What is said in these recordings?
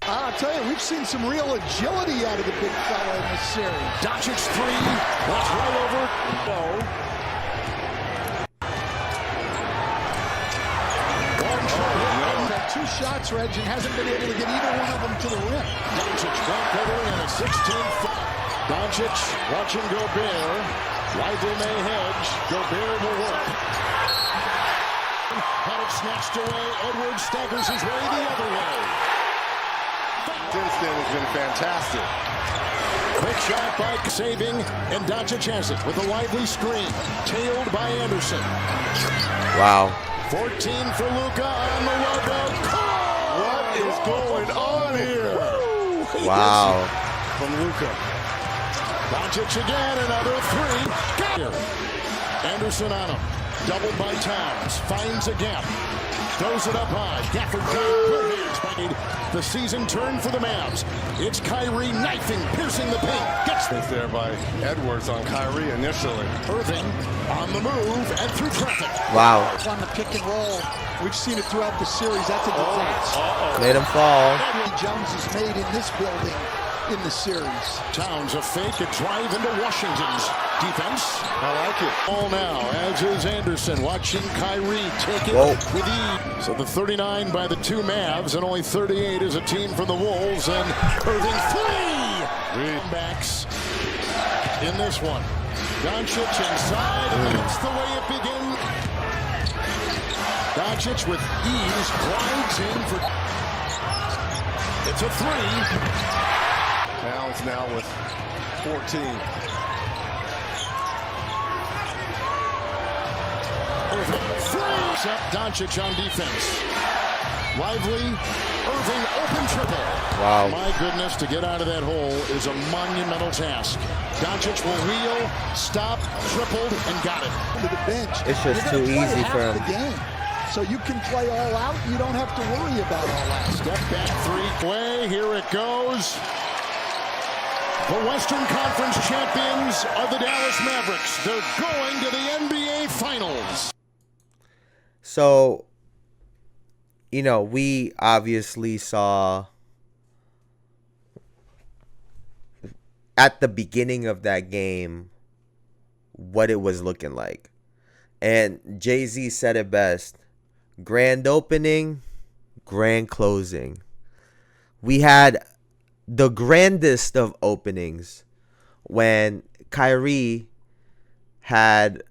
I'll tell you, we've seen some real agility out of the big fella in this series. Doncic three. That's right over. No. Two shots, Reg, and hasn't been able to get either one of them to the rim. Doncic back over and a 16-foot. Doncic watching Gobert. Lively may hedge. Gobert will work. Had it snatched away. Edwards staggers his way the other way. Since then has been fantastic. Quick shot by saving, and Doncic has it with a lively screen. Tailed by Anderson. Wow. 14 for Luka on the logo. What is going on here? Wow. From Luka. Doncic again, another three. Got it. Anderson on him. Doubled by Towns. Finds a gap. Throws it up high. Gafford down. Good hands by the season turn for the Mavs. It's Kyrie knifing, piercing the paint. Gets There by Edwards on Kyrie initially. Irving on the move and through traffic. Wow. On the pick and roll. We've seen it throughout the series. That's a disaster. Made him fall. Jones is made in this building in the series. Towns a fake, a drive into Washington's defense. I like it. All now, as is Anderson, watching Kyrie take it with ease. So the 39 by the two Mavs, and only 38 is a team for the Wolves. And Irving three backs in this one. Doncic inside, and that's the way it begins. Doncic with ease glides in for. It's a three. Towns now with 14. Three. Set Doncic on defense. Lively. Irving open triple. Wow. My goodness, to get out of that hole is a monumental task. Doncic will wheel, stop, tripled, and got it. To the bench. It's just too easy for him. The game. So you can play all out. You don't have to worry about all out. Step back three. Way, here it goes. The Western Conference champions are the Dallas Mavericks. They're going to the NBA Finals. So, you know, we obviously saw at the beginning of that game what it was looking like. And Jay-Z said it best. Grand opening, grand closing. We had the grandest of openings when Kyrie had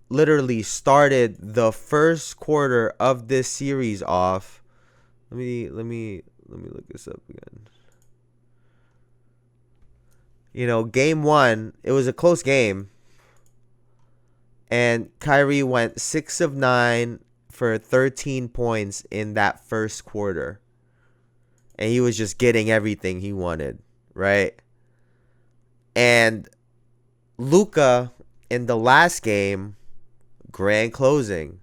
literally started the first quarter of this series off. Let me look this up again. You know, game one, it was a close game. And Kyrie went 6 of 9 for 13 points in that first quarter. And he was just getting everything he wanted, right? And Luka, in the last game, grand closing,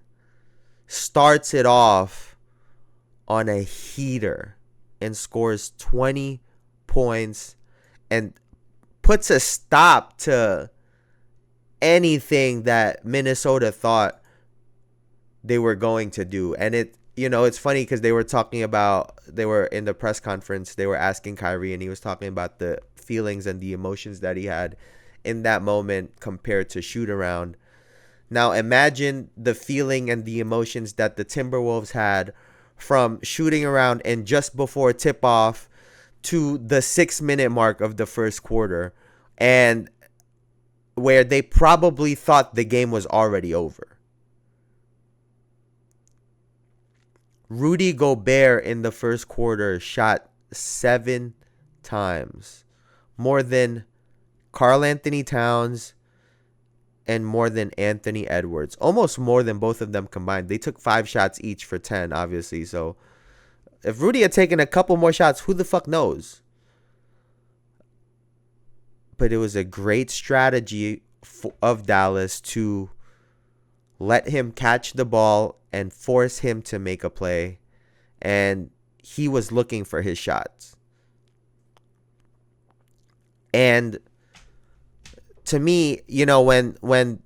starts it off on a heater and scores 20 points and puts a stop to anything that Minnesota thought they were going to do. And it's funny because they were in the press conference, they were asking Kyrie, and he was talking about the feelings and the emotions that he had in that moment compared to shoot around. Now imagine the feeling and the emotions that the Timberwolves had from shooting around and just before tip off to the 6-minute mark of the first quarter, and where they probably thought the game was already over. Rudy Gobert in the first quarter shot 7 times. More than Karl Anthony Towns and more than Anthony Edwards. Almost more than both of them combined. They took 5 shots each for 10, obviously. So if Rudy had taken a couple more shots, who the fuck knows? But it was a great strategy of Dallas to let him catch the ball and force him to make a play. And he was looking for his shots. And to me, you know, when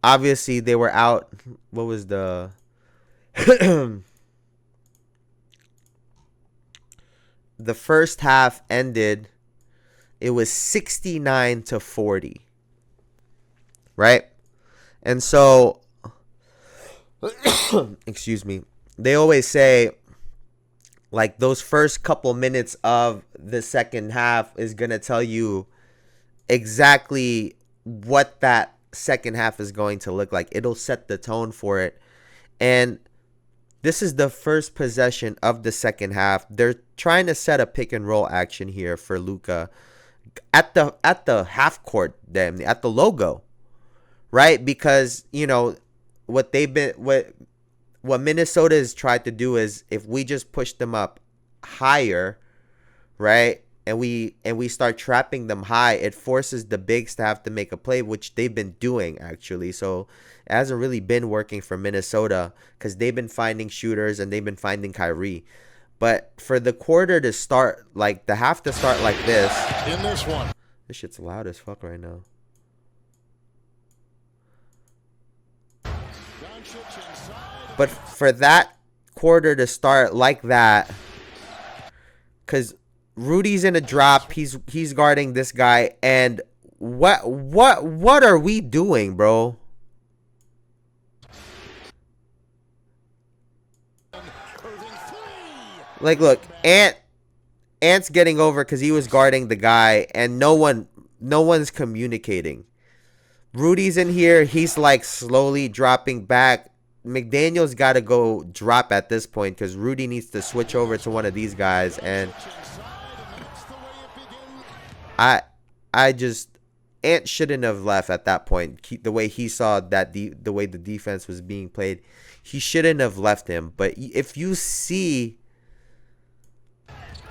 obviously they were out, what was the the first half ended, it was 69-40. Right? And so, excuse me, they always say, like, those first couple minutes of the second half is going to tell you exactly what that second half is going to look like. It'll set the tone for it. And this is the first possession of the second half. They're trying to set a pick and roll action here for Luka at the half court, damn, at the logo, right? Because, you know, what Minnesota has tried to do is, if we just push them up higher, right, and we start trapping them high, it forces the bigs to have to make a play, which they've been doing, actually. So it hasn't really been working for Minnesota because they've been finding shooters and they've been finding Kyrie. But for the quarter to start, like the half to start like this. In this one. This shit's loud as fuck right now. But for that quarter to start like that, because Rudy's in a drop, he's guarding this guy, and what are we doing, bro? Like, look, Ant's getting over because he was guarding the guy, and no one's communicating. Rudy's in here, he's like slowly dropping back. McDaniel's got to go drop at this point because Rudy needs to switch over to one of these guys, and I just, Ant shouldn't have left at that point. The way he saw that the way the defense was being played, he shouldn't have left him. But if you see,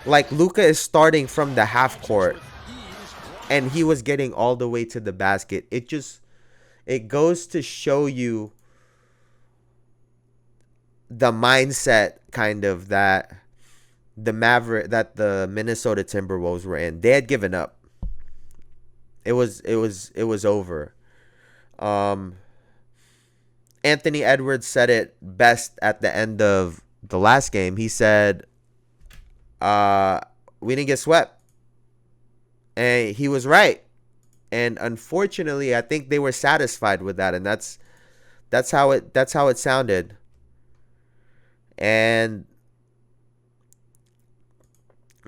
like, Luka is starting from the half court and he was getting all the way to the basket. It goes to show you the mindset kind of that the Minnesota Timberwolves were in. They had given up. It was over. Anthony Edwards said it best at the end of the last game. He said, we didn't get swept. And he was right. And unfortunately, I think they were satisfied with that, and that's how it sounded. And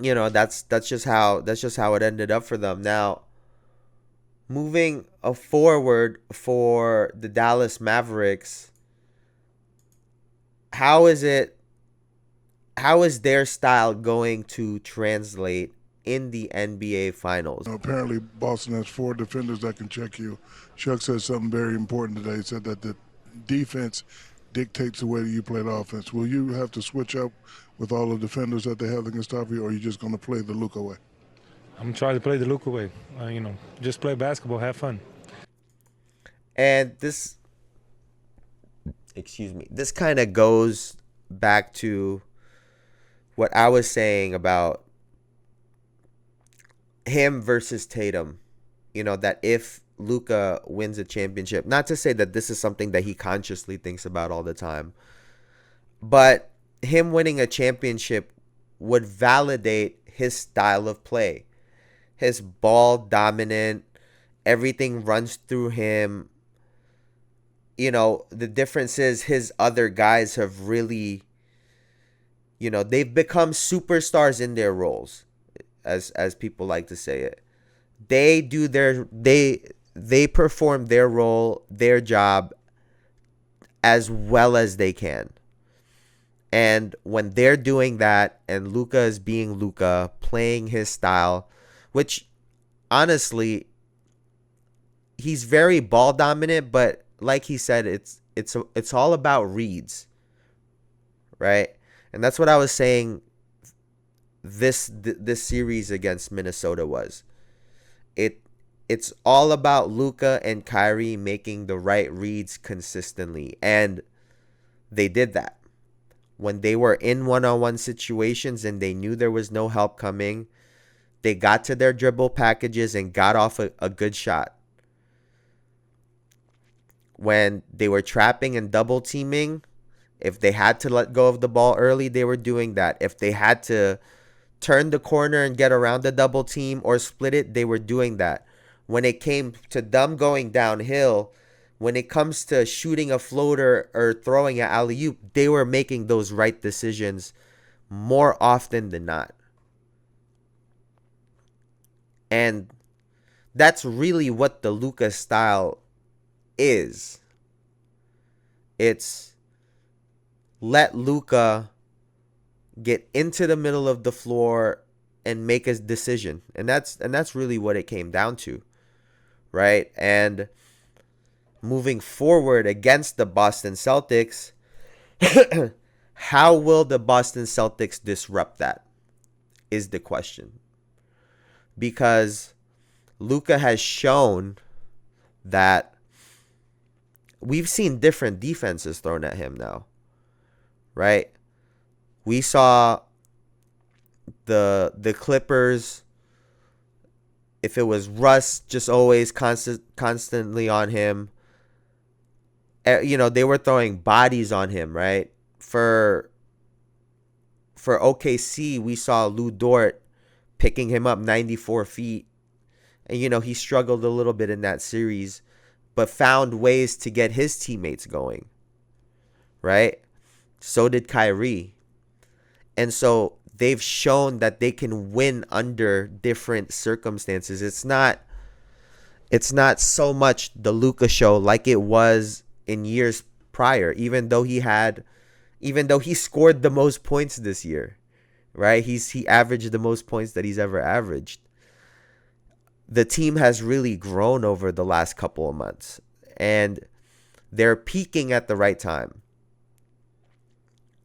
you know, that's just how it ended up for them. Now, moving forward for the Dallas Mavericks, how is their style going to translate in the NBA Finals? Apparently, Boston has 4 defenders that can check you. Chuck said something very important today. He said that the defense dictates the way that you play the offense. Will you have to switch up with all the defenders that they have that can stop you, or are you just going to play the Luka way? I'm trying to play the Luka way. Just play basketball, have fun. And this kind of goes back to what I was saying about him versus Tatum. You know, that if Luka wins a championship, not to say that this is something that he consciously thinks about all the time, but him winning a championship would validate his style of play. His ball dominant, everything runs through him. You know, the difference is his other guys have really, you know, they've become superstars in their roles, as people like to say it. They do they perform their role, their job as well as they can. And when they're doing that and Luka is being Luka, playing his style, which honestly, he's very ball dominant, but like he said, it's all about reads, right? And that's what I was saying this series against Minnesota was. It's all about Luka and Kyrie making the right reads consistently, and they did that. When they were in one-on-one situations and they knew there was no help coming, they got to their dribble packages and got off a good shot. When they were trapping and double teaming, if they had to let go of the ball early, they were doing that. If they had to turn the corner and get around the double team or split it, they were doing that. When it came to them going downhill, when it comes to shooting a floater or throwing an alley-oop, they were making those right decisions more often than not. And that's really what the Luka style is. It's let Luka get into the middle of the floor and make a decision. And that's really what it came down to. Right? And moving forward against the Boston Celtics, how will the Boston Celtics disrupt that is the question. Because Luka has shown that we've seen different defenses thrown at him now, right? We saw the Clippers, if it was Russ, just always constantly on him. You know, they were throwing bodies on him, right? For OKC, we saw Lou Dort picking him up 94 feet. And, you know, he struggled a little bit in that series, but found ways to get his teammates going, right? So did Kyrie. And so they've shown that they can win under different circumstances. It's not so much the Luka show like it was in years prior, even though he scored the most points this year, right? He averaged the most points that he's ever averaged. The team has really grown over the last couple of months, and they're peaking at the right time,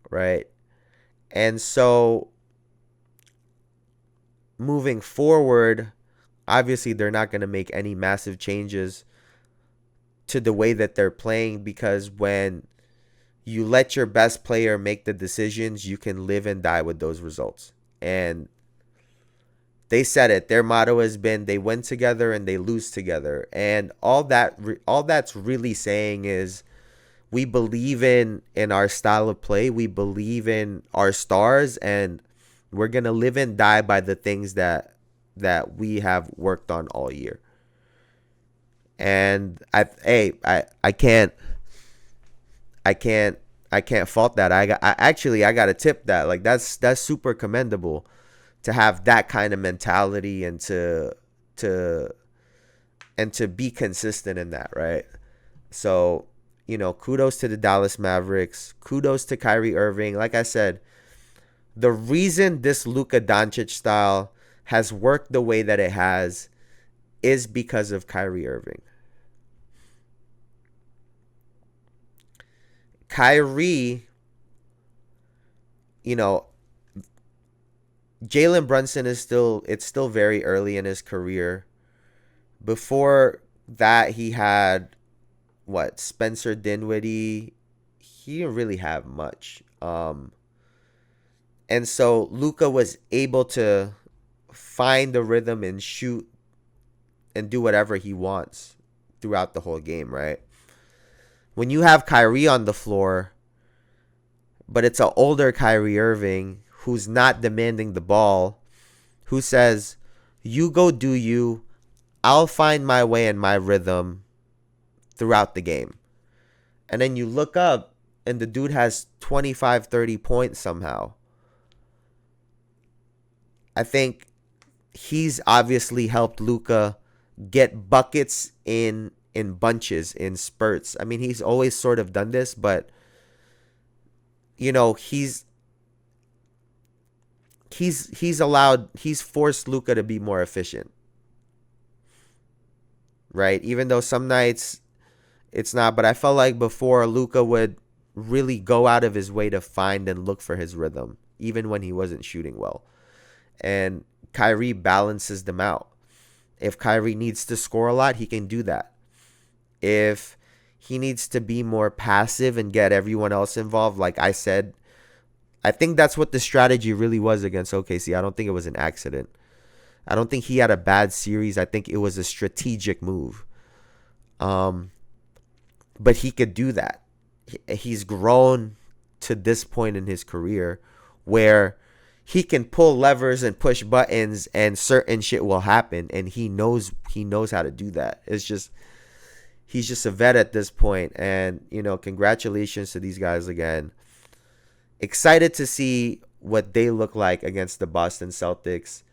right? And so moving forward, obviously they're not going to make any massive changes to the way that they're playing, because when you let your best player make the decisions, you can live and die with those results. And they said it. Their motto has been they win together and they lose together. And all that's really saying is we believe in our style of play. We believe in our stars, and we're going to live and die by the things that we have worked on all year. And I can't fault that. I got to tip that. Like that's super commendable to have that kind of mentality and to be consistent in that, right? So, you know, kudos to the Dallas Mavericks. Kudos to Kyrie Irving. Like I said, the reason this Luka Doncic style has worked the way that it has is because of Kyrie Irving. Kyrie, you know, Jalen Brunson it's still very early in his career. Before that, he had Spencer Dinwiddie. He didn't really have much. And so Luka was able to find the rhythm and shoot and do whatever he wants throughout the whole game, right? When you have Kyrie on the floor, but it's an older Kyrie Irving who's not demanding the ball, who says, you go do you, I'll find my way and my rhythm throughout the game. And then you look up and the dude has 25, 30 points somehow. I think he's obviously helped Luka get buckets in bunches, in spurts. I mean, he's always sort of done this, but you know, he's forced Luka to be more efficient. Right? Even though some nights it's not, but I felt like before Luka would really go out of his way to find and look for his rhythm, even when he wasn't shooting well. And Kyrie balances them out. If Kyrie needs to score a lot, he can do that. If he needs to be more passive and get everyone else involved, like I said, I think that's what the strategy really was against OKC. I don't think it was an accident. I don't think he had a bad series. I think it was a strategic move. But he could do that. He's grown to this point in his career where he can pull levers and push buttons and certain shit will happen, and he knows how to do that. It's just he's just a vet at this point, and congratulations to these guys again. Excited to see what they look like against the Boston Celtics.